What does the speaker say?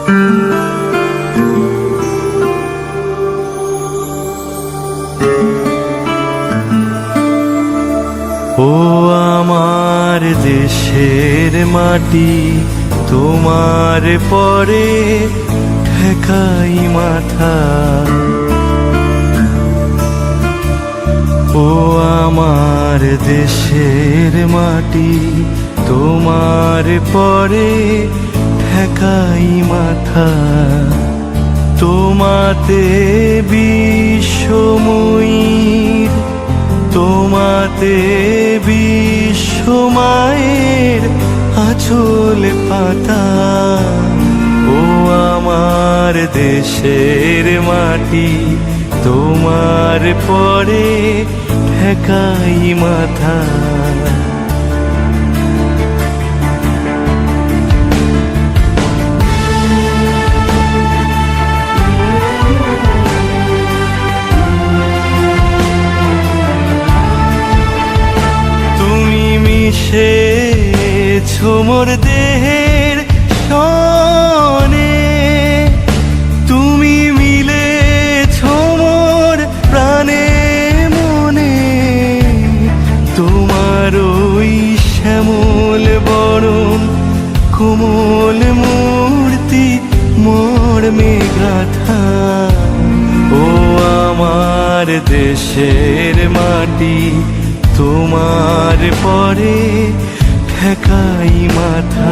ও আমার দেশের মাটি, তোমার পরে ঠেকাই মাথা। ও আমার দেশের মাটি, তোমার পরে ঠেকাই মাথা। তোমাতে বিশ্বময়ীর, তোমাতে বিশ্বমায়ের আঁচল পাতা। ও আমার দেশের মাটি, তোমার পরে ঠেকাই মাথা। মিশেছো মোর দেহের সনে, তুমি মিলেছো মোর প্রাণে মনে। তোমার ওই শ্যামল বরণ, কোমল মূর্তি মর্মে গাথা। ও আমার দেশের মাটি, তোমার পরে ঠেকাই মাথা।